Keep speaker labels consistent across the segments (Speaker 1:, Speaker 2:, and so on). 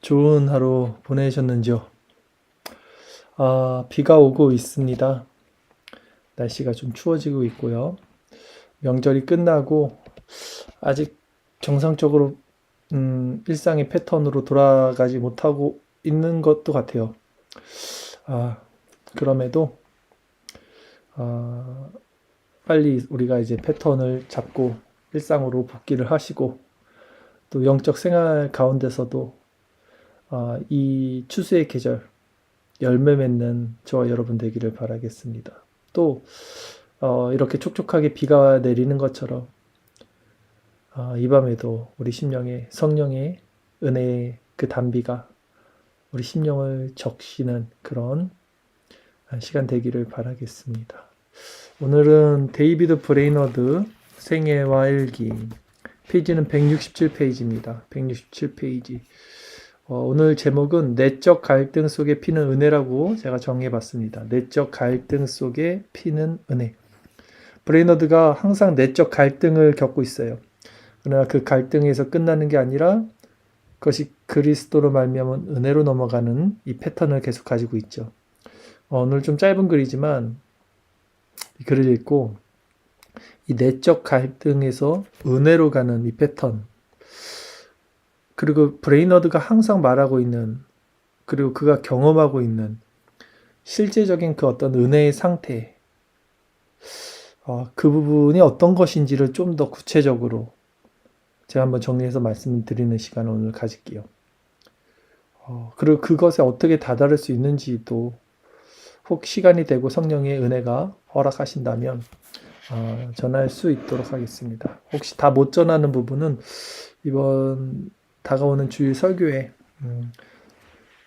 Speaker 1: 좋은 하루 보내셨는지요? 비가 오고 있습니다. 날씨가 좀 추워지고 있고요. 명절이 끝나고 아직 정상적으로 일상의 패턴으로 돌아가지 못하고 있는 것도 같아요. 아, 그럼에도 아, 빨리 우리가 이제 패턴을 잡고 일상으로 복귀를 하시고 또 영적 생활 가운데서도 이 추수의 계절 열매 맺는 저와 여러분 되기를 바라겠습니다. 또 이렇게 촉촉하게 비가 내리는 것처럼 이 밤에도 우리 심령에 성령의 은혜의 그 단비가 우리 심령을 적시는 그런 시간 되기를 바라겠습니다. 오늘은 데이비드 브레이너드 생애와 일기 페이지는 167페이지입니다. 167페이지. 오늘 제목은 내적 갈등 속에 피는 은혜라고 제가 정해봤습니다. 내적 갈등 속에 피는 은혜. 브레이너드가 항상 내적 갈등을 겪고 있어요. 그러나 그 갈등에서 끝나는 게 아니라 그것이 그리스도로 말미암은 은혜로 넘어가는 이 패턴을 계속 가지고 있죠. 오늘 좀 짧은 글이지만 이 글을 읽고 이 내적 갈등에서 은혜로 가는 이 패턴, 그리고 브레이너드가 항상 말하고 있는, 그리고 그가 경험하고 있는 실제적인 그 어떤 은혜의 상태, 그 부분이 어떤 것인지를 좀 더 구체적으로 제가 한번 정리해서 말씀드리는 시간을 오늘 가질게요. 그리고 그것에 어떻게 다다를 수 있는지도 혹 시간이 되고 성령의 은혜가 허락하신다면 전할 수 있도록 하겠습니다. 혹시 다 못 전하는 부분은 이번 다가오는 주일 설교에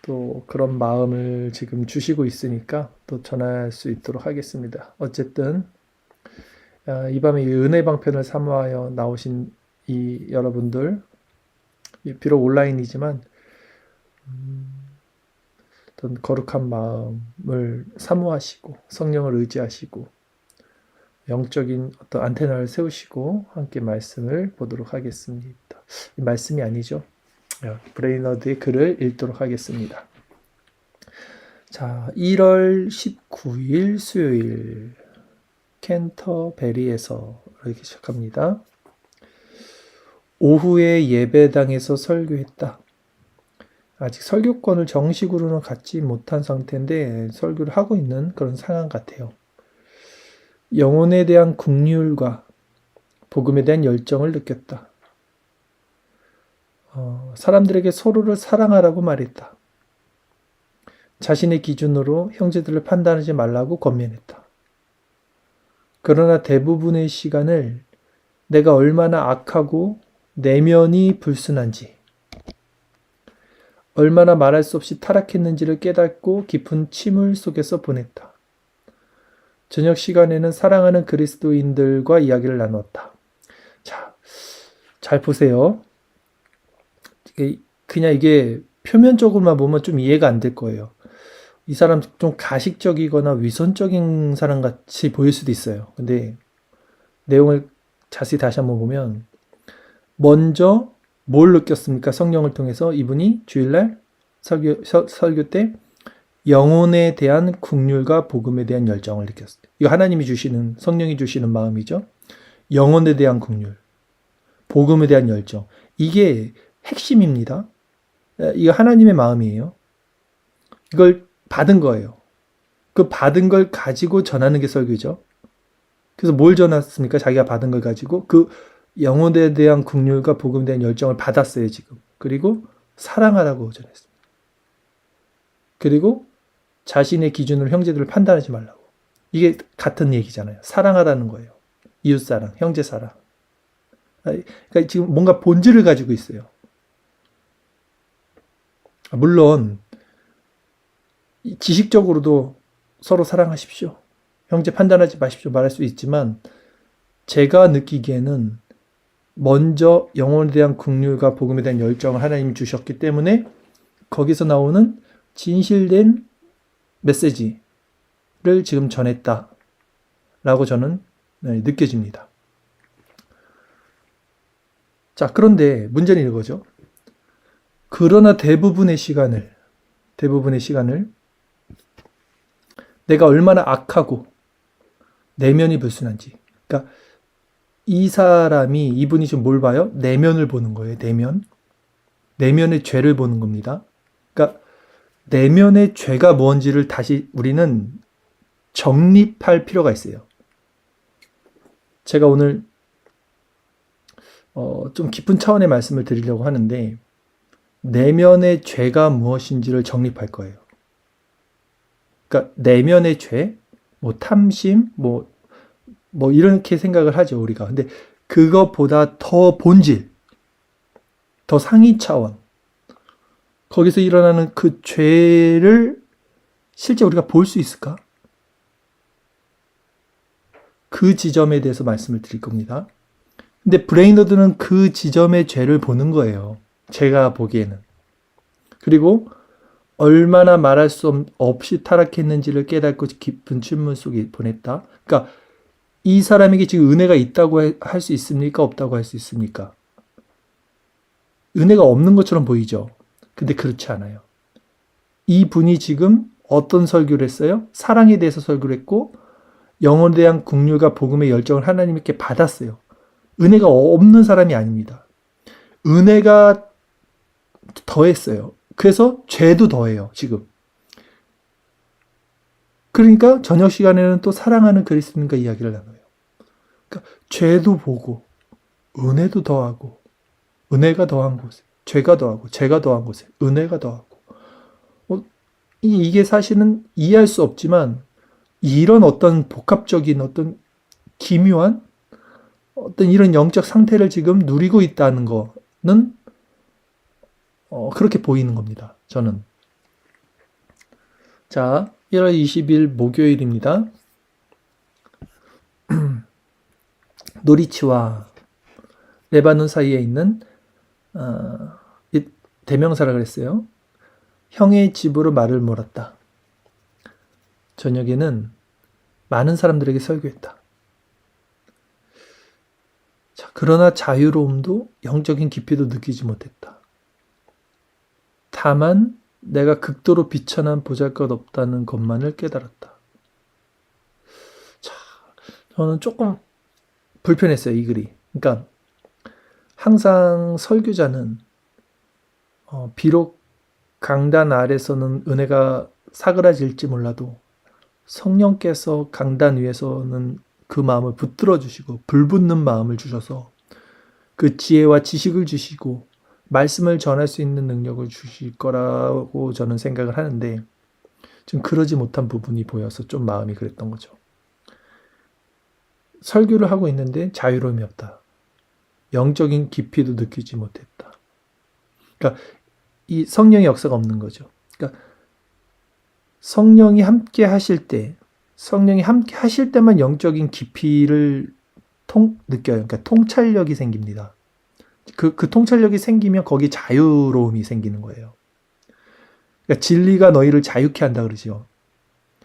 Speaker 1: 또 그런 마음을 지금 주시고 있으니까 또 전할 수 있도록 하겠습니다. 어쨌든 이 밤에 이 은혜 방편을 사모하여 나오신 이 여러분들, 비록 온라인이지만 어떤 거룩한 마음을 사모하시고 성령을 의지하시고 영적인 어떤 안테나를 세우시고 함께 말씀을 보도록 하겠습니다. 이 말씀이 아니죠. 브레이너드의 글을 읽도록 하겠습니다. 자, 1월 19일 수요일 캔터베리에서 이렇게 시작합니다. 오후에 예배당에서 설교했다. 아직 설교권을 정식으로는 갖지 못한 상태인데 설교를 하고 있는 그런 상황 같아요. 영혼에 대한 긍휼과 복음에 대한 열정을 느꼈다. 사람들에게 서로를 사랑하라고 말했다. 자신의 기준으로 형제들을 판단하지 말라고 권면했다. 그러나 대부분의 시간을 내가 얼마나 악하고 내면이 불순한지, 얼마나 말할 수 없이 타락했는지를 깨닫고 깊은 침울 속에서 보냈다. 저녁 시간에는 사랑하는 그리스도인들과 이야기를 나눴다. 자, 잘 보세요. 그냥 이게 표면적으로만 보면 좀 이해가 안 될 거예요. 이 사람 좀 가식적이거나 위선적인 사람 같이 보일 수도 있어요. 근데 내용을 자세히 다시 한번 보면 먼저 뭘 느꼈습니까? 성령을 통해서 이분이 주일날 설교 때 영혼에 대한 긍휼과 복음에 대한 열정을 느꼈어요. 이거 하나님이 주시는, 성령이 주시는 마음이죠. 영혼에 대한 긍휼, 복음에 대한 열정. 이게 핵심입니다. 이거 하나님의 마음이에요. 이걸 받은 거예요. 그 받은 걸 가지고 전하는 게 설교죠. 그래서 뭘 전했습니까? 자기가 받은 걸 가지고 그 영혼에 대한 긍휼과 복음에 대한 열정을 받았어요, 지금. 그리고 사랑하라고 전했습니다. 그리고 자신의 기준으로 형제들을 판단하지 말라고. 이게 같은 얘기잖아요. 사랑하라는 거예요. 이웃사랑, 형제사랑. 그러니까 지금 뭔가 본질을 가지고 있어요. 물론 지식적으로도 서로 사랑하십시오. 형제 판단하지 마십시오. 말할 수 있지만 제가 느끼기에는 먼저 영혼에 대한 긍휼과 복음에 대한 열정을 하나님이 주셨기 때문에 거기서 나오는 진실된 메시지를 지금 전했다라고 저는 느껴집니다. 자, 그런데 문제는 이거죠. 그러나 대부분의 시간을 내가 얼마나 악하고 내면이 불순한지. 그러니까 이분이 지금 뭘 봐요? 내면을 보는 거예요. 내면의 죄를 보는 겁니다. 그러니까 내면의 죄가 뭔지를 다시 우리는 정립할 필요가 있어요. 제가 오늘 좀 깊은 차원의 말씀을 드리려고 하는데 내면의 죄가 무엇인지를 정립할 거예요. 그러니까 내면의 죄, 뭐 탐심, 뭐 이렇게 생각을 하죠, 우리가. 근데 그것보다 더 본질, 더 상위 차원, 거기서 일어나는 그 죄를 실제 우리가 볼 수 있을까? 그 지점에 대해서 말씀을 드릴 겁니다. 근데 브레인러드는 그 지점의 죄를 보는 거예요. 제가 보기에는. 그리고 얼마나 말할 수 없이 타락했는지를 깨닫고 깊은 침문 속에 보냈다. 그러니까 이 사람에게 지금 은혜가 있다고 할 수 있습니까? 없다고 할 수 있습니까? 은혜가 없는 것처럼 보이죠. 근데 그렇지 않아요. 이 분이 지금 어떤 설교를 했어요? 사랑에 대해서 설교를 했고 영혼에 대한 긍휼과 복음의 열정을 하나님께 받았어요. 은혜가 없는 사람이 아닙니다. 은혜가 더했어요. 그래서 죄도 더해요, 지금. 그러니까 저녁 시간에는 또 사랑하는 그리스도인과 이야기를 나눠요. 그러니까 죄도 보고 은혜도 더하고 은혜가 더한 곳에 죄가 더하고 죄가 더한 곳에 은혜가 더하고 이게 사실은 이해할 수 없지만 이런 어떤 복합적인 어떤 기묘한 어떤 이런 영적 상태를 지금 누리고 있다는 거는 그렇게 보이는 겁니다. 저는. 자, 1월 20일 목요일입니다. 노리치와 레바논 사이에 있는 대명사라 그랬어요. 형의 집으로 말을 몰았다. 저녁에는 많은 사람들에게 설교했다. 자, 그러나 자유로움도 영적인 깊이도 느끼지 못했다. 다만 내가 극도로 비천한 보잘것없다는 것만을 깨달았다. 자, 저는 조금 불편했어요, 이 글이. 그러니까 항상 설교자는 비록 강단 아래서는 은혜가 사그라질지 몰라도 성령께서 강단 위에서는 그 마음을 붙들어 주시고 불붙는 마음을 주셔서 그 지혜와 지식을 주시고 말씀을 전할 수 있는 능력을 주실 거라고 저는 생각을 하는데 좀 그러지 못한 부분이 보여서 좀 마음이 그랬던 거죠. 설교를 하고 있는데 자유로움이 없다. 영적인 깊이도 느끼지 못했다. 그러니까 이 성령의 역사가 없는 거죠. 그러니까 성령이 함께 하실 때만 영적인 깊이를 느껴요. 그러니까 통찰력이 생깁니다. 그 통찰력이 생기면 거기 자유로움이 생기는 거예요. 그러니까 진리가 너희를 자유케 한다 그러죠.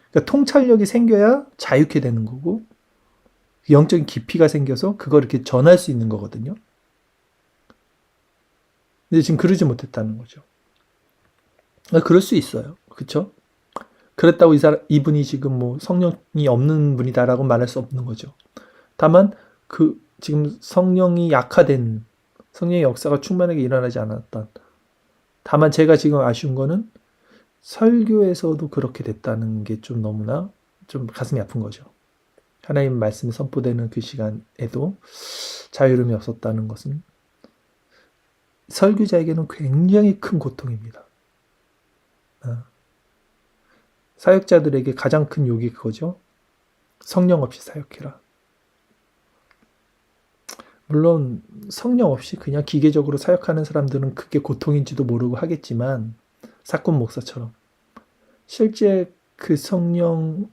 Speaker 1: 그러니까 통찰력이 생겨야 자유케 되는 거고 영적인 깊이가 생겨서 그걸 이렇게 전할 수 있는 거거든요. 근데 지금 그러지 못했다는 거죠. 그럴 수 있어요. 그렇죠? 그랬다고 이분이 지금 뭐 성령이 없는 분이다라고 말할 수 없는 거죠. 다만 지금 성령이 약화된 성령의 역사가 충만하게 일어나지 않았던. 다만 제가 지금 아쉬운 거는 설교에서도 그렇게 됐다는 게 좀 너무나 좀 가슴이 아픈 거죠. 하나님 말씀이 선포되는 그 시간에도 자유로움이 없었다는 것은 설교자에게는 굉장히 큰 고통입니다. 사역자들에게 가장 큰 욕이 그거죠. 성령 없이 사역해라. 물론 성령 없이 그냥 기계적으로 사역하는 사람들은 그게 고통인지도 모르고 하겠지만 사꾼 목사처럼 실제 그 성령을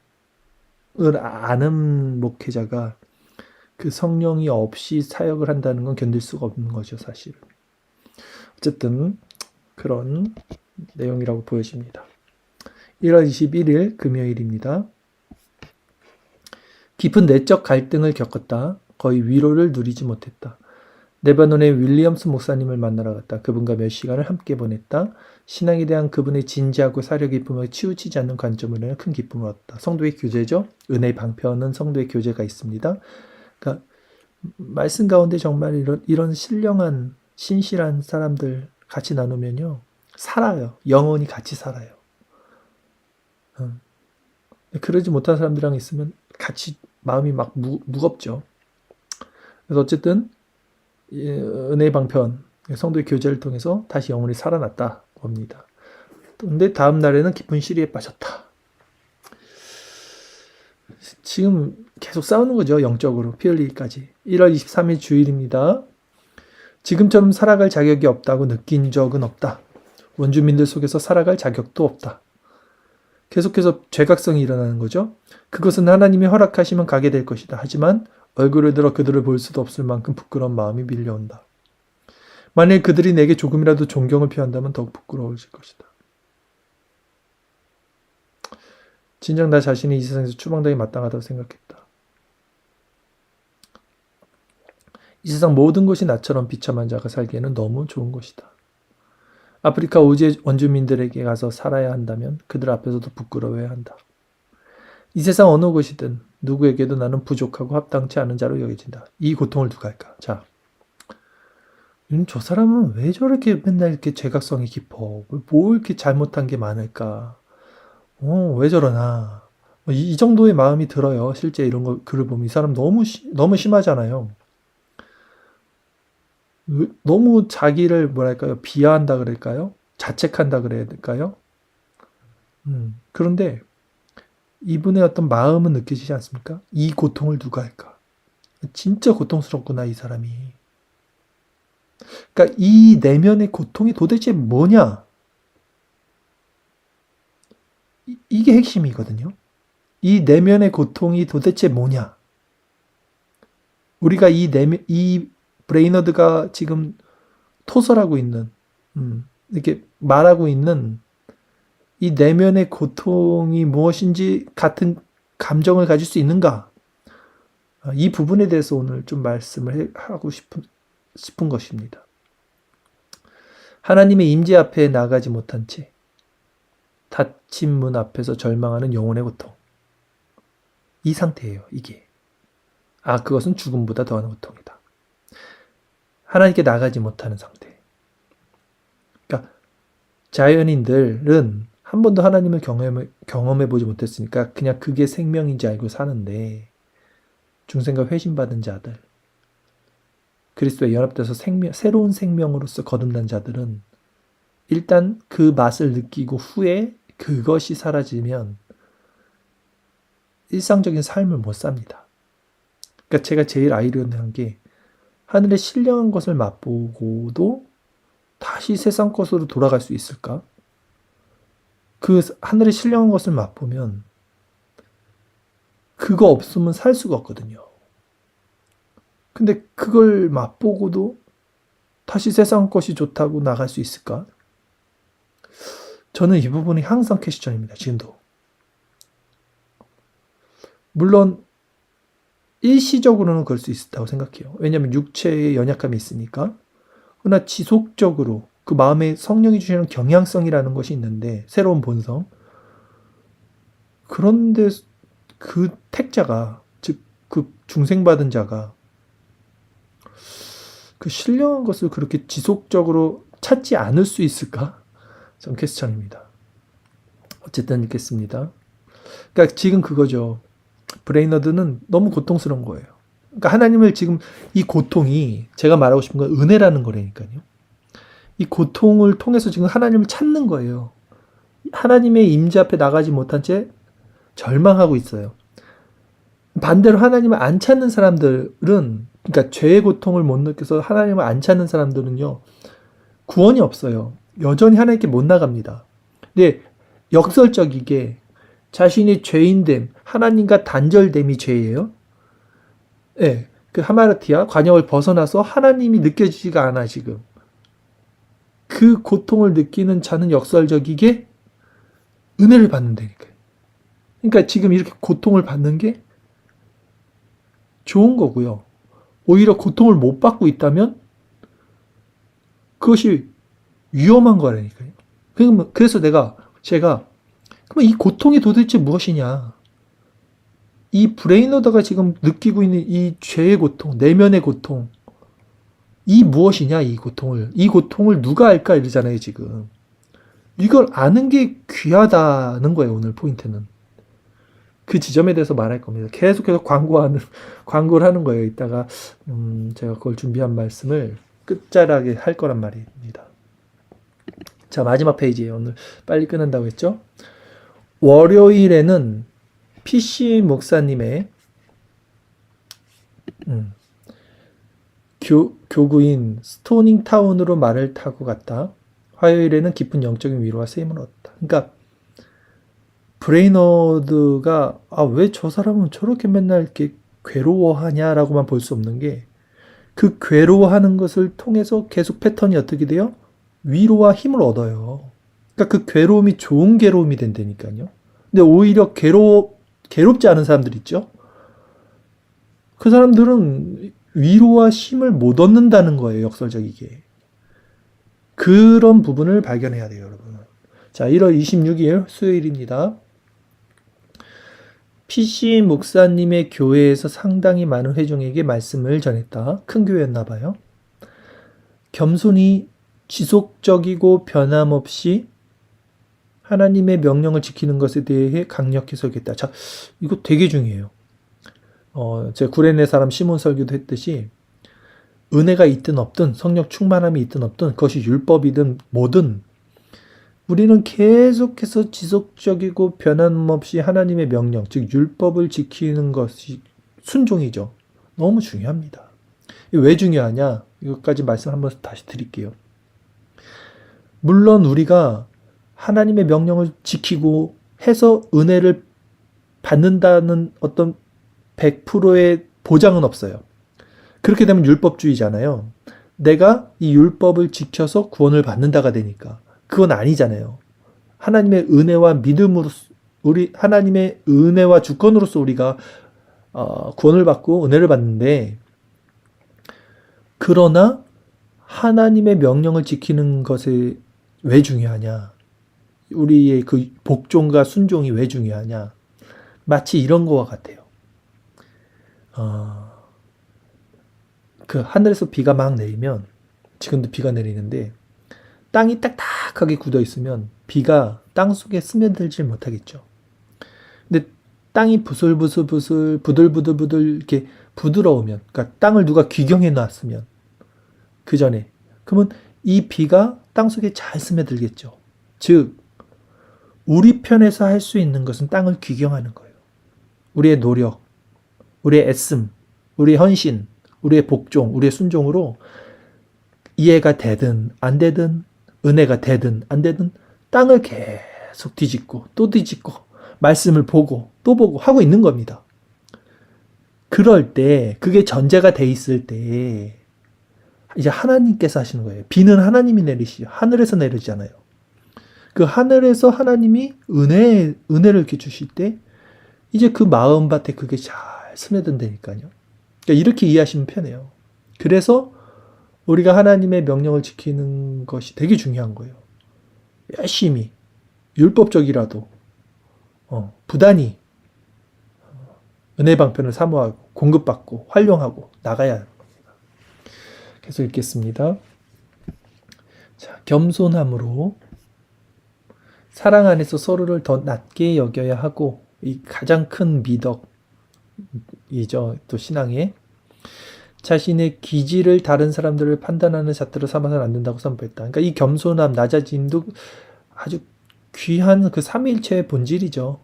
Speaker 1: 아는 목회자가 그 성령이 없이 사역을 한다는 건 견딜 수가 없는 거죠, 사실은. 어쨌든 그런 내용이라고 보여집니다. 1월 21일 금요일입니다. 깊은 내적 갈등을 겪었다. 거의 위로를 누리지 못했다. 레바논의 윌리엄스 목사님을 만나러 갔다. 그분과 몇 시간을 함께 보냈다. 신앙에 대한 그분의 진지하고 사려 깊음을 치우치지 않는 관점으로 인해 큰 기쁨을 얻었다. 성도의 교제죠. 은혜 방편은 성도의 교제가 있습니다. 그러니까 말씀 가운데 정말 이런 신령한 신실한 사람들 같이 나누면요. 살아요. 영원히 같이 살아요. 그러지 못한 사람들이랑 있으면 같이 마음이 막 무겁죠. 그래서 어쨌든 은혜의 방편, 성도의 교제를 통해서 다시 영혼이 살아났다 봅니다. 근데 다음 날에는 깊은 시리에 빠졌다. 지금 계속 싸우는 거죠. 영적으로 피 흘리기까지. 1월 23일 주일입니다. 지금처럼 살아갈 자격이 없다고 느낀 적은 없다. 원주민들 속에서 살아갈 자격도 없다. 계속해서 죄각성이 일어나는 거죠. 그것은 하나님이 허락하시면 가게 될 것이다. 하지만 얼굴을 들어 그들을 볼 수도 없을 만큼 부끄러운 마음이 밀려온다. 만일 그들이 내게 조금이라도 존경을 표한다면 더욱 부끄러워질 것이다. 진정 나 자신이 이 세상에서 추방당이 마땅하다고 생각했다. 이 세상 모든 것이 나처럼 비참한 자가 살기에는 너무 좋은 것이다. 아프리카 오지의 원주민들에게 가서 살아야 한다면 그들 앞에서도 부끄러워야 한다. 이 세상 어느 곳이든 누구에게도 나는 부족하고 합당치 않은 자로 여겨진다. 이 고통을 누가 할까? 자, 저 사람은 왜 저렇게 맨날 이렇게 죄각성이 깊어? 뭐 이렇게 잘못한 게 많을까? 왜 저러나? 이 정도의 마음이 들어요. 실제 이런 거 글을 보면 이 사람 너무 심하잖아요. 너무 자기를 뭐랄까요? 비하한다 그럴까요? 자책한다 그래야 될까요? 그런데 이분의 어떤 마음은 느껴지지 않습니까? 이 고통을 누가 할까? 진짜 고통스럽구나, 이 사람이. 그러니까 이 내면의 고통이 도대체 뭐냐? 이게 핵심이거든요. 이 내면의 고통이 도대체 뭐냐? 우리가 이 브레이너드가 지금 토설하고 있는, 이렇게 말하고 있는 이 내면의 고통이 무엇인지 같은 감정을 가질 수 있는가? 이 부분에 대해서 오늘 좀 말씀을 하고 싶은 것입니다. 하나님의 임재 앞에 나가지 못한 채 닫힌 문 앞에서 절망하는 영혼의 고통. 이 상태예요, 이게. 그것은 죽음보다 더한 고통이다. 하나님께 나가지 못하는 상태. 그러니까 자연인들은 한 번도 하나님을 경험해보지 못했으니까 그냥 그게 생명인지 알고 사는데 중생과 회심받은 자들, 그리스도에 연합돼서 새로운 생명으로서 거듭난 자들은 일단 그 맛을 느끼고 후에 그것이 사라지면 일상적인 삶을 못 삽니다. 그러니까 제가 제일 아이러니한 게 하늘의 신령한 것을 맛보고도 다시 세상 것으로 돌아갈 수 있을까? 그 하늘의 신령한 것을 맛보면 그거 없으면 살 수가 없거든요. 근데 그걸 맛보고도 다시 세상 것이 좋다고 나갈 수 있을까? 저는 이 부분이 항상 퀘스천입니다. 지금도. 물론 일시적으로는 그럴 수 있다고 생각해요. 왜냐하면 육체에 연약함이 있으니까. 그러나 지속적으로 그 마음에 성령이 주시는 경향성이라는 것이 있는데, 새로운 본성. 그런데 그 택자가, 즉 그 중생받은 자가 그 신령한 것을 그렇게 지속적으로 찾지 않을 수 있을까? 좀 퀘스천입니다. 어쨌든 읽겠습니다. 그러니까 지금 그거죠. 브레이너드는 너무 고통스러운 거예요. 그러니까 하나님을 지금 이 고통이 제가 말하고 싶은 건 은혜라는 거라니까요. 이 고통을 통해서 지금 하나님을 찾는 거예요. 하나님의 임재 앞에 나가지 못한 채 절망하고 있어요. 반대로 하나님을 안 찾는 사람들은, 그러니까 죄의 고통을 못 느껴서 하나님을 안 찾는 사람들은요, 구원이 없어요. 여전히 하나님께 못 나갑니다. 근데 역설적이게 자신이 죄인됨, 하나님과 단절됨이 죄예요. 네, 그 하마르티아 관역을 벗어나서 하나님이 느껴지지가 않아 지금. 그 고통을 느끼는 자는 역설적이게 은혜를 받는다니까요. 그러니까 지금 이렇게 고통을 받는 게 좋은 거고요. 오히려 고통을 못 받고 있다면 그것이 위험한 거라니까요. 그래서 제가 그럼 이 고통이 도대체 무엇이냐? 이 브레인워더가 지금 느끼고 있는 이 죄의 고통, 내면의 고통, 이 무엇이냐, 이 고통을 누가 알까 이러잖아요, 지금. 이걸 아는 게 귀하다는 거예요, 오늘 포인트는. 그 지점에 대해서 말할 겁니다. 계속해서 광고를 하는 거예요. 이따가, 제가 그걸 준비한 말씀을 끝자락에 할 거란 말입니다. 자, 마지막 페이지에요. 오늘 빨리 끝낸다고 했죠? 월요일에는 PC 목사님의, 교구인 스토닝 타운으로 말을 타고 갔다. 화요일에는 깊은 영적인 위로와 쓰임을 얻었다. 그러니까 브레이너드가 왜 저 사람은 저렇게 맨날 이렇게 괴로워하냐라고만 볼 수 없는 게 그 괴로워하는 것을 통해서 계속 패턴이 어떻게 돼요? 위로와 힘을 얻어요. 그러니까 그 괴로움이 좋은 괴로움이 된다니까요. 근데 오히려 괴롭지 않은 사람들 있죠? 그 사람들은 위로와 힘을 못 얻는다는 거예요, 역설적이게. 그런 부분을 발견해야 돼요, 여러분. 자, 1월 26일 수요일입니다. PC 목사님의 교회에서 상당히 많은 회중에게 말씀을 전했다. 큰 교회였나 봐요. 겸손히 지속적이고 변함없이 하나님의 명령을 지키는 것에 대해 강력히 설교했다. 자, 이거 되게 중요해요. 제가 구레네 사람 시몬 설교도 했듯이 은혜가 있든 없든 성령 충만함이 있든 없든 그것이 율법이든 뭐든 우리는 계속해서 지속적이고 변함없이 하나님의 명령, 즉 율법을 지키는 것이 순종이죠. 너무 중요합니다. 왜 중요하냐? 이것까지 말씀 한번 다시 드릴게요. 물론 우리가 하나님의 명령을 지키고 해서 은혜를 받는다는 어떤 100%의 보장은 없어요. 그렇게 되면 율법주의잖아요. 내가 이 율법을 지켜서 구원을 받는다가 되니까. 그건 아니잖아요. 하나님의 은혜와 믿음으로써, 하나님의 은혜와 주권으로서 우리가 구원을 받고 은혜를 받는데, 그러나 하나님의 명령을 지키는 것이 왜 중요하냐? 우리의 그 복종과 순종이 왜 중요하냐? 마치 이런 거와 같아요. 그 하늘에서 비가 막 내리면, 지금도 비가 내리는데 땅이 딱딱하게 굳어 있으면 비가 땅 속에 스며들질 못하겠죠. 근데 땅이 부슬부슬부슬 부들부들부들 이렇게 부드러우면, 그러니까 땅을 누가 귀경해 놨으면 그 전에, 그러면 이 비가 땅 속에 잘 스며들겠죠. 즉 우리 편에서 할 수 있는 것은 땅을 귀경하는 거예요. 우리의 노력, 우리의 애씀, 우리의 헌신, 우리의 복종, 우리의 순종으로 이해가 되든 안 되든, 은혜가 되든 안 되든 땅을 계속 뒤집고 또 뒤집고 말씀을 보고 또 보고 하고 있는 겁니다. 그럴 때, 그게 전제가 돼 있을 때 이제 하나님께서 하시는 거예요. 비는 하나님이 내리시죠. 하늘에서 내리잖아요. 그 하늘에서 하나님이 은혜를 이렇게 주실 때 이제 그 마음밭에 그게 잘 스며든다니까요. 그러니까 이렇게 이해하시면 편해요. 그래서 우리가 하나님의 명령을 지키는 것이 되게 중요한 거예요. 열심히, 율법적이라도, 부단히, 은혜 방편을 사모하고, 공급받고, 활용하고, 나가야 합니다. 계속 읽겠습니다. 자, 겸손함으로 사랑 안에서 서로를 더 낮게 여겨야 하고, 이 가장 큰 미덕이죠. 또 신앙의 자신의 기질을 다른 사람들을 판단하는 잣대로 삼아서는 안 된다고 선포했다. 그러니까 이 겸손함, 낮아짐도 아주 귀한 그 삼위일체의 본질이죠.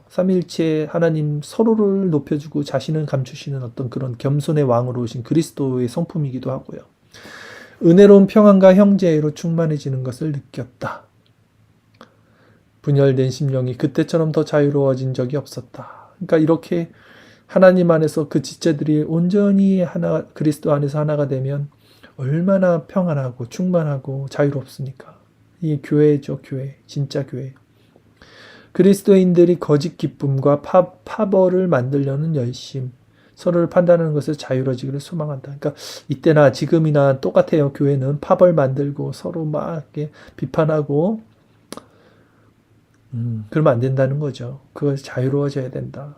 Speaker 1: 삼위일체 하나님 서로를 높여주고 자신을 감추시는 어떤 그런 겸손의 왕으로 오신 그리스도의 성품이기도 하고요. 은혜로운 평안과 형제애로 충만해지는 것을 느꼈다. 분열된 심령이 그때처럼 더 자유로워진 적이 없었다. 그러니까 이렇게 하나님 안에서 그 지체들이 온전히 하나, 그리스도 안에서 하나가 되면 얼마나 평안하고 충만하고 자유롭습니까? 이 교회죠, 교회. 진짜 교회. 그리스도인들이 거짓 기쁨과 파벌을 만들려는 열심. 서로를 판단하는 것을 자유로워지기를 소망한다. 그러니까 이때나 지금이나 똑같아요. 교회는 팝을 만들고 서로 막 이렇게 비판하고 그러면 안 된다는 거죠. 그것이 자유로워져야 된다.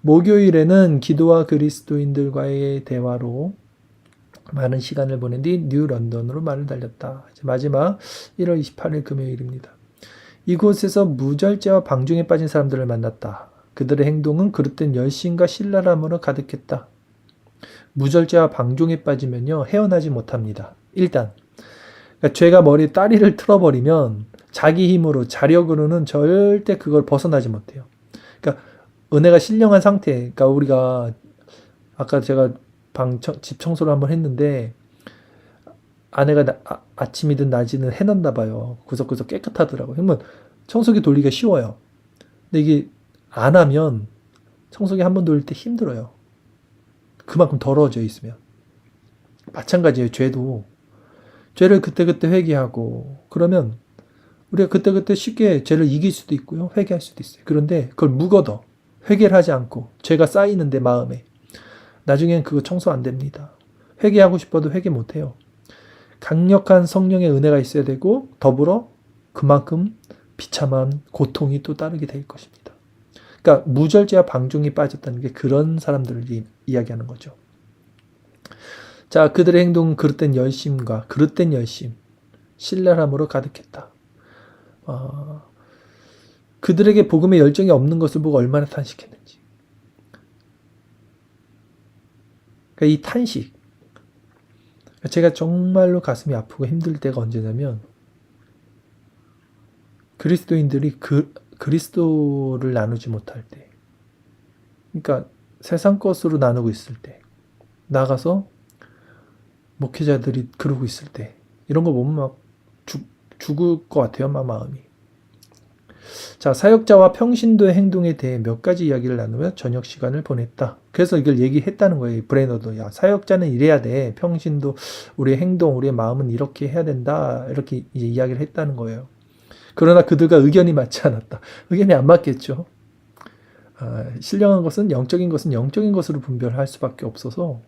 Speaker 1: 목요일에는 기도와 그리스도인들과의 대화로 많은 시간을 보낸 뒤 뉴 런던으로 말을 달렸다. 마지막 1월 28일 금요일입니다. 이곳에서 무절제와 방종에 빠진 사람들을 만났다. 그들의 행동은 그릇된 열심과 신랄함으로 가득했다. 무절제와 방종에 빠지면요, 헤어나지 못합니다. 일단 그러니까 죄가 머리에 따리를 틀어버리면 자기 힘으로 자력으로는 절대 그걸 벗어나지 못해요. 그러니까 은혜가 신령한 상태. 그러니까 우리가 아까 제가 집 청소를 한번 했는데 아내가 아침이든 낮이든 해놨나 봐요. 구석구석 깨끗하더라고요. 그러면 청소기 돌리기가 쉬워요. 근데 이게 안 하면 청소기 한 번 돌릴 때 힘들어요. 그만큼 더러워져 있으면. 마찬가지예요. 죄를 그때그때 회개하고 그러면 우리가 그때그때 쉽게 죄를 이길 수도 있고요. 회개할 수도 있어요. 그런데 그걸 묵어둬. 회개를 하지 않고 죄가 쌓이는데 마음에 나중엔 그거 청소 안 됩니다. 회개하고 싶어도 회개 못해요. 강력한 성령의 은혜가 있어야 되고 더불어 그만큼 비참한 고통이 또 따르게 될 것입니다. 그러니까 무절제와 방종이 빠졌다는 게 그런 사람들을 이야기하는 거죠. 자, 그들의 행동은 그릇된 열심과 그릇된 열심, 신랄함으로 가득했다. 그들에게 복음의 열정이 없는 것을 보고 얼마나 탄식했는지. 그러니까 이 탄식, 제가 정말로 가슴이 아프고 힘들 때가 언제냐면 그리스도인들이 그리스도를 나누지 못할 때, 그러니까 세상 것으로 나누고 있을 때, 나가서 목회자들이 그러고 있을 때 이런 거 보면 막 죽을 것 같아요. 막 마음이. 자, 사역자와 평신도의 행동에 대해 몇 가지 이야기를 나누며 저녁 시간을 보냈다. 그래서 이걸 얘기했다는 거예요. 브레이너도. 야, 사역자는 이래야 돼. 평신도 우리의 행동, 우리의 마음은 이렇게 해야 된다. 이렇게 이제 이야기를 했다는 거예요. 그러나 그들과 의견이 맞지 않았다. 의견이 안 맞겠죠. 신령한 것은 영적인 것으로 분별할 수밖에 없어서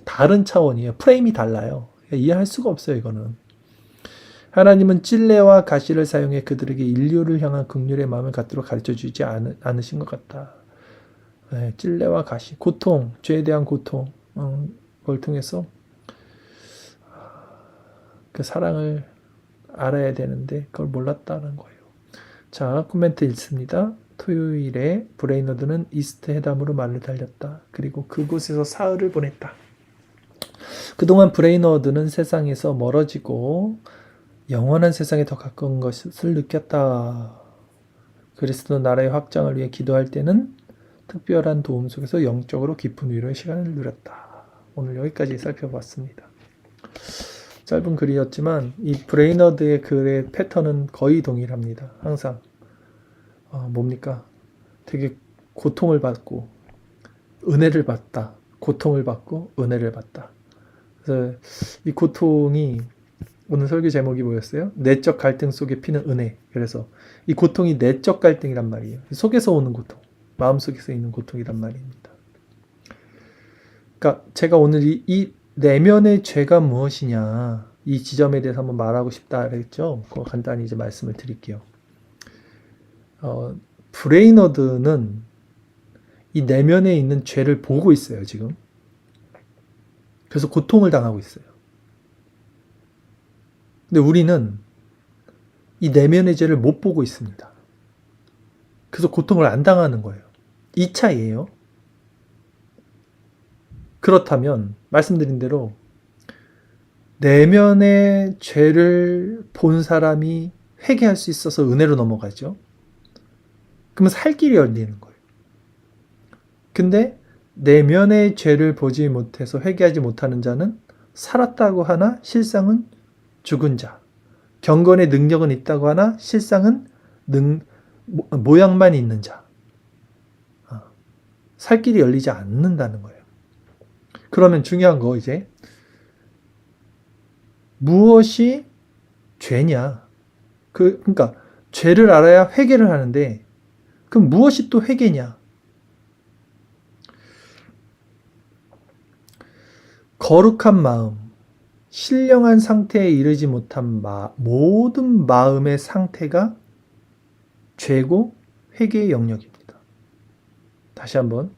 Speaker 1: 다른 차원이에요. 프레임이 달라요. 이해할 수가 없어요. 이거는. 하나님은 찔레와 가시를 사용해 그들에게 인류를 향한 긍휼의 마음을 갖도록 가르쳐주지 않으신 것 같다. 찔레와 가시, 고통, 죄에 대한 고통, 그걸 통해서 그 사랑을 알아야 되는데 그걸 몰랐다는 거예요. 자, 코멘트 읽습니다. 토요일에 브레이너드는 이스트 회담으로 말을 달렸다. 그리고 그곳에서 사흘을 보냈다. 그동안 브레이너드는 세상에서 멀어지고 영원한 세상에 더 가까운 것을 느꼈다. 그리스도 나라의 확장을 위해 기도할 때는 특별한 도움 속에서 영적으로 깊은 위로의 시간을 누렸다. 오늘 여기까지 살펴봤습니다. 짧은 글이었지만 이 브레이너드의 글의 패턴은 거의 동일합니다. 항상 뭡니까? 되게 고통을 받고 은혜를 받다. 고통을 받고 은혜를 받다. 그래서 이 고통이 오늘 설교 제목이 뭐였어요? 내적 갈등 속에 피는 은혜. 그래서 이 고통이 내적 갈등이란 말이에요. 속에서 오는 고통, 마음속에서 있는 고통이란 말입니다. 그러니까 제가 오늘 이 내면의 죄가 무엇이냐 이 지점에 대해서 한번 말하고 싶다 그랬죠. 그거 간단히 이제 말씀을 드릴게요. 브레이너드는 이 내면에 있는 죄를 보고 있어요, 지금. 그래서 고통을 당하고 있어요. 근데 우리는 이 내면의 죄를 못 보고 있습니다. 그래서 고통을 안 당하는 거예요. 이 차이예요. 그렇다면 말씀드린 대로 내면의 죄를 본 사람이 회개할 수 있어서 은혜로 넘어가죠. 그러면 살 길이 열리는 거예요. 근데 내면의 죄를 보지 못해서 회개하지 못하는 자는 살았다고 하나 실상은 죽은 자. 경건의 능력은 있다고 하나 실상은 모양만 있는 자. 살 길이 열리지 않는다는 거예요. 그러면 중요한 거 이제 무엇이 죄냐? 그러니까 죄를 알아야 회개를 하는데 그럼 무엇이 또 회개냐? 거룩한 마음, 신령한 상태에 이르지 못한 모든 마음의 상태가 죄고 회개의 영역입니다. 다시 한번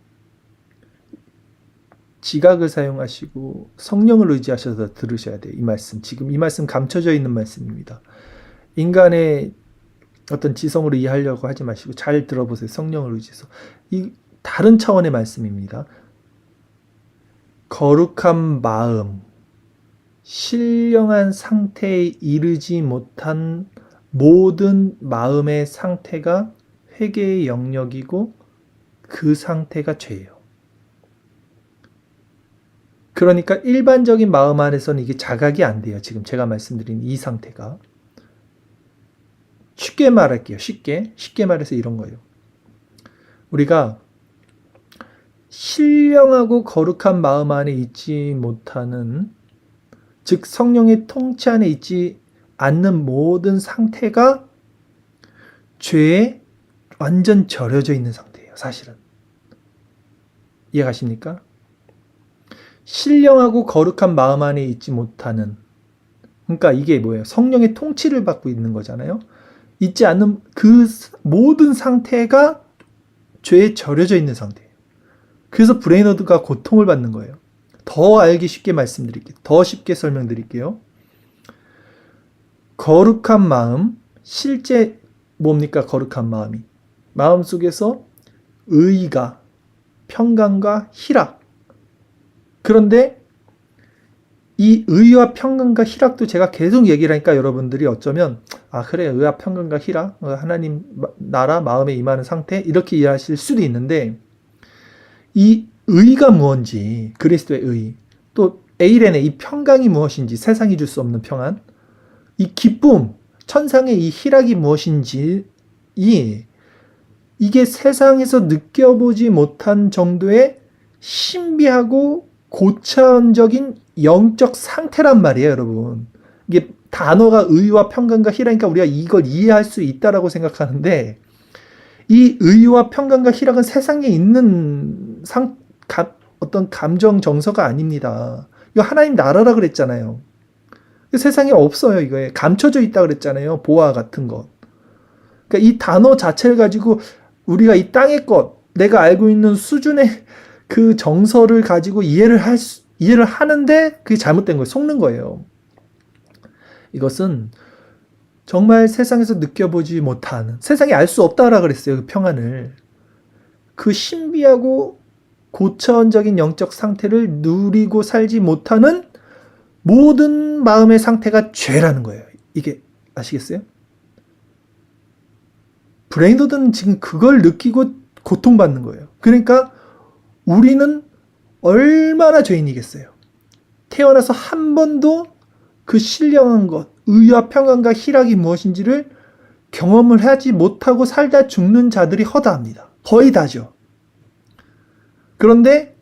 Speaker 1: 지각을 사용하시고 성령을 의지하셔서 들으셔야 돼요. 이 말씀, 지금 이 말씀 감춰져 있는 말씀입니다. 인간의 어떤 지성으로 이해하려고 하지 마시고 잘 들어보세요. 성령을 의지해서. 이 다른 차원의 말씀입니다. 거룩한 마음, 신령한 상태에 이르지 못한 모든 마음의 상태가 회개의 영역이고 그 상태가 죄예요. 그러니까 일반적인 마음 안에서는 이게 자각이 안 돼요. 지금 제가 말씀드린 이 상태가. 쉽게 말할게요. 쉽게 말해서 이런 거예요. 우리가 신령하고 거룩한 마음 안에 있지 못하는, 즉 성령의 통치 안에 있지 않는 모든 상태가 죄에 완전 절여져 있는 상태예요. 사실은. 이해가십니까? 신령하고 거룩한 마음 안에 있지 못하는, 그러니까 이게 뭐예요? 성령의 통치를 받고 있는 거잖아요. 있지 않는 그 모든 상태가 죄에 절여져 있는 상태예요. 그래서 브레인워드가 고통을 받는 거예요. 더 알기 쉽게 말씀드릴게요. 더 쉽게 설명드릴게요. 거룩한 마음, 실제 뭡니까? 거룩한 마음이. 마음속에서 의의가, 평강과 희락. 그런데 이 의와 평강과 희락도 제가 계속 얘기를 하니까 여러분들이 어쩌면 그래, 의와 평강과 희락, 하나님 나라 마음에 임하는 상태, 이렇게 이해하실 수도 있는데, 이 의가 무엇인지, 그리스도의 의, 또 에이렌의 이 평강이 무엇인지, 세상이 줄 수 없는 평안, 이 기쁨, 천상의 이 희락이 무엇인지, 이게 세상에서 느껴보지 못한 정도의 신비하고 고차원적인 영적 상태란 말이에요, 여러분. 이게 단어가 의와 평강과 희락이니까 우리가 이걸 이해할 수 있다라고 생각하는데, 이 의와 평강과 희락은 세상에 있는 어떤 감정 정서가 아닙니다. 이거 하나님 나라라 그랬잖아요. 세상에 없어요. 이거에 감춰져 있다 그랬잖아요. 보화 같은 것. 그러니까 이 단어 자체를 가지고 우리가 이 땅의 것, 내가 알고 있는 수준의 그 정서를 가지고 이해를 하는데 그게 잘못된 거예요. 속는 거예요. 이것은 정말 세상에서 느껴보지 못한, 세상에 알 수 없다라 그랬어요. 그 평안을. 그 신비하고 고차원적인 영적 상태를 누리고 살지 못하는 모든 마음의 상태가 죄라는 거예요. 이게 아시겠어요? 브레인워드는 지금 그걸 느끼고 고통받는 거예요. 그러니까 우리는 얼마나 죄인이겠어요. 태어나서 한 번도 그 신령한 것, 의와 평안과 희락이 무엇인지를 경험을 하지 못하고 살다 죽는 자들이 허다합니다. 거의 다죠. 그런데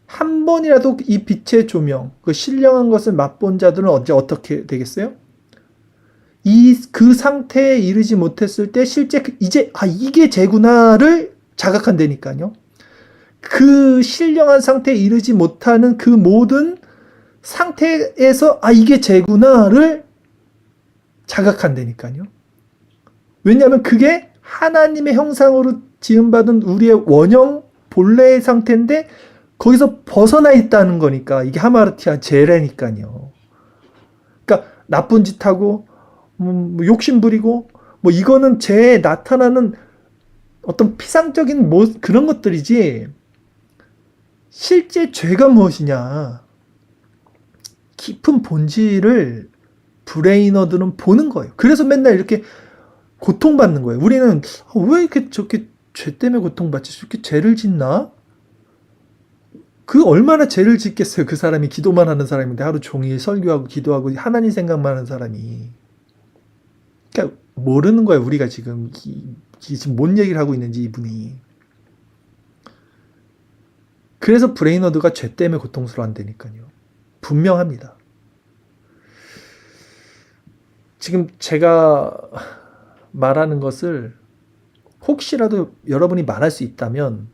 Speaker 1: 한 번이라도 이 빛의 조명, 그 신령한 것을 맛본 자들은 언제 어떻게 되겠어요? 그 상태에 이르지 못했을 때 실제 이제 이게 죄구나를 자각한다니까요. 그 신령한 상태에 이르지 못하는 그 모든 상태에서 이게 죄구나를 자각한다니까요. 왜냐하면 그게 하나님의 형상으로 지음받은 우리의 원형 본래의 상태인데 거기서 벗어나 있다는 거니까 이게 하마르티아 죄라니까요. 그러니까 나쁜 짓 하고 욕심 부리고 이거는 죄에 나타나는 어떤 피상적인 그런 것들이지, 실제 죄가 무엇이냐, 깊은 본질을 브레인워드는 보는 거예요. 그래서 맨날 이렇게 고통받는 거예요. 우리는 왜 이렇게 저렇게 죄 때문에 고통받지? 저렇게 죄를 짓나? 그 얼마나 죄를 짓겠어요. 그 사람이 기도만 하는 사람인데 하루 종일 설교하고 기도하고 하나님 생각만 하는 사람이. 그러니까 모르는 거예요. 우리가 지금 뭔 얘기를 하고 있는지 이분이. 그래서 브레인워드가 죄 때문에 고통스러워한다니까요. 분명합니다. 지금 제가 말하는 것을 혹시라도 여러분이 말할 수 있다면,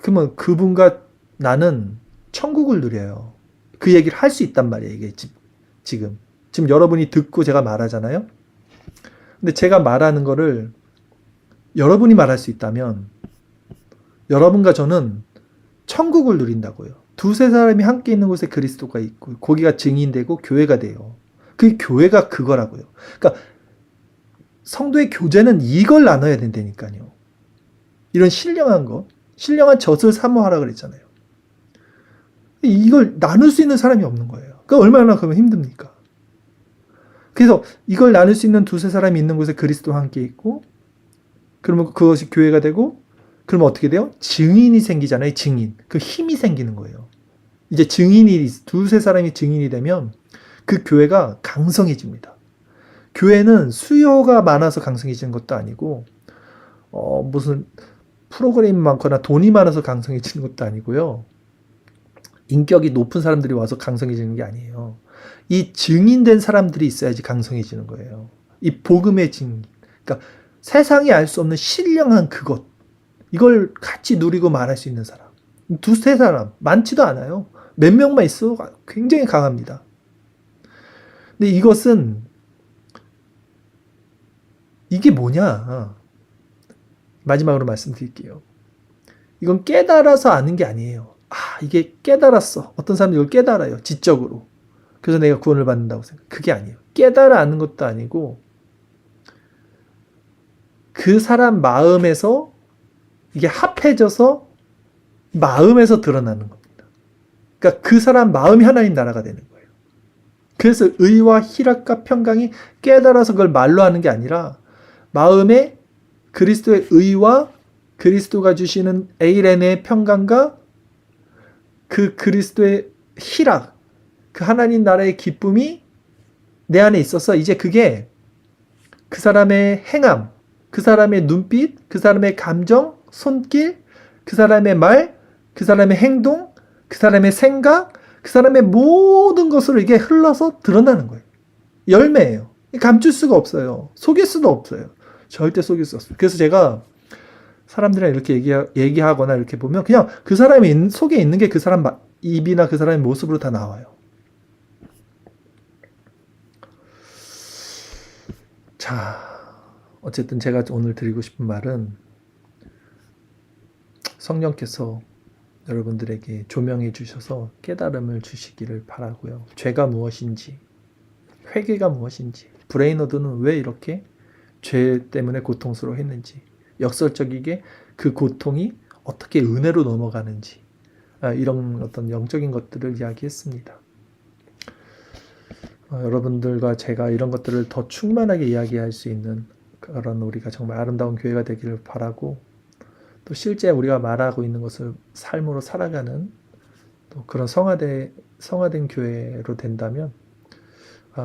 Speaker 1: 그러면 그분과 나는 천국을 누려요. 그 얘기를 할 수 있단 말이에요. 이게 지금 여러분이 듣고 제가 말하잖아요. 근데 제가 말하는 거를 여러분이 말할 수 있다면 여러분과 저는 천국을 누린다고요. 두세 사람이 함께 있는 곳에 그리스도가 있고 거기가 증인되고 교회가 돼요. 그 교회가 그거라고요. 그러니까 성도의 교제는 이걸 나눠야 된다니까요. 이런 신령한 것, 신령한 젖을 사모하라 그랬잖아요. 이걸 나눌 수 있는 사람이 없는 거예요. 그러니까 얼마나 그러면 힘듭니까? 그래서 이걸 나눌 수 있는 두세 사람이 있는 곳에 그리스도와 함께 있고, 그러면 그것이 교회가 되고, 그러면 어떻게 돼요? 증인이 생기잖아요. 증인. 그 힘이 생기는 거예요. 이제 증인이, 두세 사람이 증인이 되면 그 교회가 강성해집니다. 교회는 수요가 많아서 강성해지는 것도 아니고, 무슨 프로그램이 많거나 돈이 많아서 강성해지는 것도 아니고요. 인격이 높은 사람들이 와서 강성해지는 게 아니에요. 이 증인된 사람들이 있어야지 강성해지는 거예요. 이 복음의 증인. 그러니까 세상이 알 수 없는 신령한 그것. 이걸 같이 누리고 말할 수 있는 사람. 두세 사람. 많지도 않아요. 몇 명만 있어도 굉장히 강합니다. 근데 이것은 이게 뭐냐? 마지막으로 말씀드릴게요. 이건 깨달아서 아는 게 아니에요. 이게 깨달았어. 어떤 사람들이 이걸 깨달아요. 지적으로. 그래서 내가 구원을 받는다고 생각. 그게 아니에요. 깨달아 아는 것도 아니고 그 사람 마음에서 이게 합해져서 마음에서 드러나는 겁니다. 그러니까 그 사람 마음이 하나님 나라가 되는 거예요. 그래서 의와 희락과 평강이 깨달아서 그걸 말로 하는 게 아니라 마음에 그리스도의 의와 그리스도가 주시는 에이레네의 평강과 그 그리스도의 희락, 그 하나님 나라의 기쁨이 내 안에 있어서 이제 그게 그 사람의 행함, 그 사람의 눈빛, 그 사람의 감정, 손길, 그 사람의 말, 그 사람의 행동, 그 사람의 생각, 그 사람의 모든 것으로 이게 흘러서 드러나는 거예요. 열매예요. 감출 수가 없어요. 속일 수도 없어요. 절대 속일 수 없어요. 그래서 제가 사람들이랑 이렇게 얘기하거나 이렇게 보면 그냥 그 사람의 속에 있는 게 그 사람 입이나 그 사람의 모습으로 다 나와요. 자, 어쨌든 제가 오늘 드리고 싶은 말은 성령께서 여러분들에게 조명해 주셔서 깨달음을 주시기를 바라고요. 죄가 무엇인지, 회개가 무엇인지, 브레이너드는 왜 이렇게 죄 때문에 고통스러워했는지, 역설적이게 그 고통이 어떻게 은혜로 넘어가는지, 이런 어떤 영적인 것들을 이야기했습니다. 여러분들과 제가 이런 것들을 더 충만하게 이야기할 수 있는 그런 우리가 정말 아름다운 교회가 되기를 바라고, 또 실제 우리가 말하고 있는 것을 삶으로 살아가는 또 그런 성화된 교회로 된다면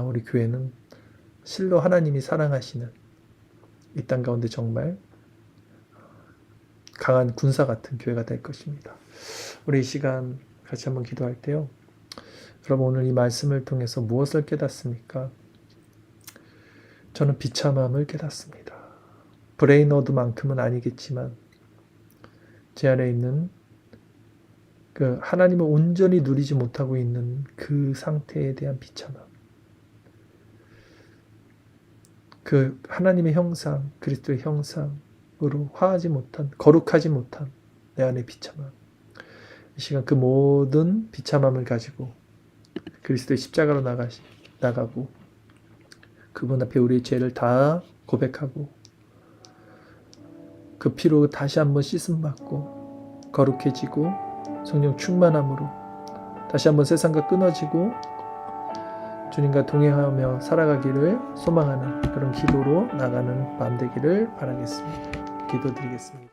Speaker 1: 우리 교회는 실로 하나님이 사랑하시는 이 땅 가운데 정말 강한 군사 같은 교회가 될 것입니다. 우리 이 시간 같이 한번 기도할 때요. 여러분 오늘 이 말씀을 통해서 무엇을 깨닫습니까? 저는 비참함을 깨닫습니다. 브레이너드만큼은 아니겠지만 제 안에 있는 그 하나님을 온전히 누리지 못하고 있는 그 상태에 대한 비참함. 그 하나님의 형상, 그리스도의 형상으로 화하지 못한, 거룩하지 못한 내 안의 비참함. 이 시간 그 모든 비참함을 가지고 그리스도의 십자가로 나가고 그분 앞에 우리의 죄를 다 고백하고 그 피로 다시 한번 씻음받고 거룩해지고 성령 충만함으로 다시 한번 세상과 끊어지고 주님과 동행하며 살아가기를 소망하는 그런 기도로 나가는 밤 되기를 바라겠습니다. 기도드리겠습니다.